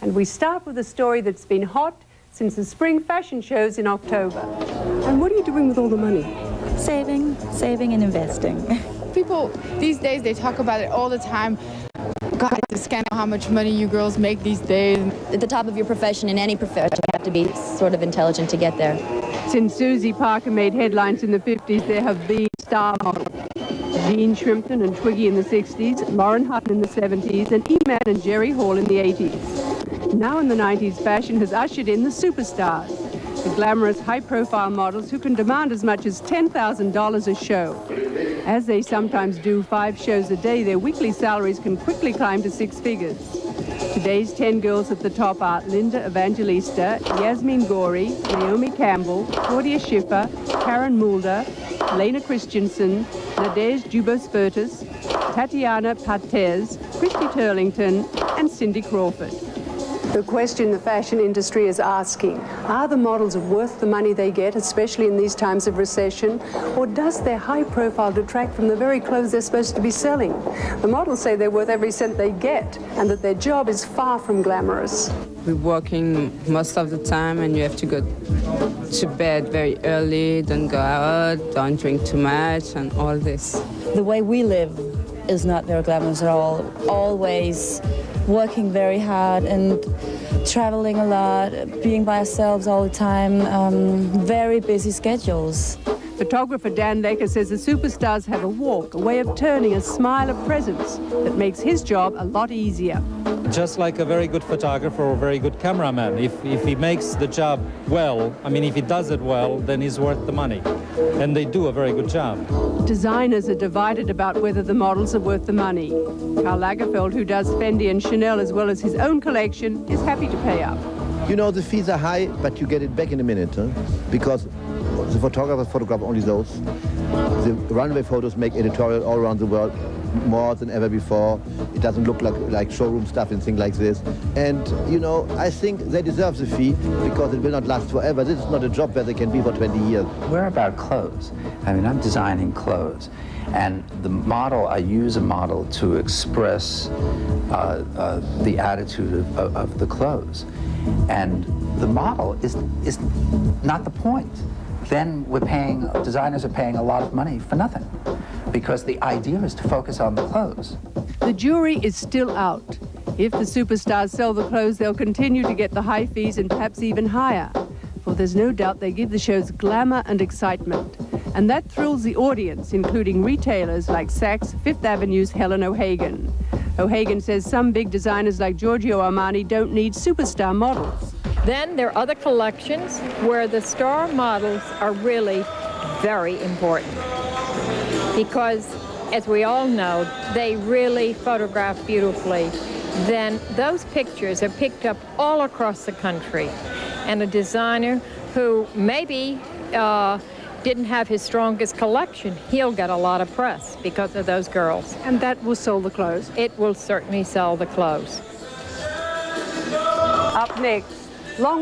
And we start with a story that's been hot since the spring fashion shows in October. And what are you doing with all the money? Saving and investing. People these days, they talk about it all the time. God, it's a scandal how much money you girls make these days. At the top of your profession, in any profession, you have to be sort of intelligent to get there. Since Susie Parker made headlines in the 50s, there have been star models. Jean Shrimpton and Twiggy in the 60s, Lauren Hutton in the 70s, and E-Man and Jerry Hall in the 80s. Now in the 90s, fashion has ushered in the superstars, the glamorous, high-profile models who can demand as much as $10,000 a show. As they sometimes do 5 shows a day, their weekly salaries can quickly climb to 6 figures. Today's 10 girls at the top are Linda Evangelista, Yasmin Gori, Naomi Campbell, Claudia Schiffer, Karen Mulder, Lena Christensen, Nadege Dubos-Furtus, Tatiana Patez, Christy Turlington, and Cindy Crawford. The question the fashion industry is asking, are the models worth the money they get, especially in these times of recession, or does their high profile detract from the very clothes they're supposed to be selling? The models say they're worth every cent they get, and that their job is far from glamorous. We're working most of the time, and you have to go to bed very early, don't go out, don't drink too much, and all this. The way we live is not very glamorous at all. Always working very hard and traveling a lot, being by ourselves all the time, very busy schedules. Photographer Dan Lecker says the superstars have a walk, a way of turning a smile a presence that makes his job a lot easier. Just like a very good photographer or a very good cameraman, if he makes the job well, I mean, if he does it well, then he's worth the money. And they do a very good job. Designers are divided about whether the models are worth the money. Karl Lagerfeld, who does Fendi and Chanel as well as his own collection, is happy to pay up. You know, the fees are high, but you get it back in a minute, huh? Because the photographers photograph only those. The runway photos make editorial all around the world, more than ever before. It doesn't look like showroom stuff and things like this. And, you know, I think they deserve the fee because it will not last forever. This is not a job where they can be for 20 years. We're about clothes. I mean, I'm designing clothes. And the model, I use a model to express the attitude of the clothes. And the model is not the point. Then designers are paying a lot of money for nothing, because the idea is to focus on the clothes. The jury is still out. If the superstars sell the clothes, they'll continue to get the high fees and perhaps even higher. For there's no doubt they give the shows glamour and excitement. And that thrills the audience, including retailers like Saks, Fifth Avenue's Helen O'Hagan. O'Hagan says some big designers like Giorgio Armani don't need superstar models. Then there are other collections where the star models are really very important because, as we all know, they really photograph beautifully. Then those pictures are picked up all across the country, and a designer who maybe didn't have his strongest collection, he'll get a lot of press because of those girls. And that will sell the clothes? It will certainly sell the clothes. Up next, long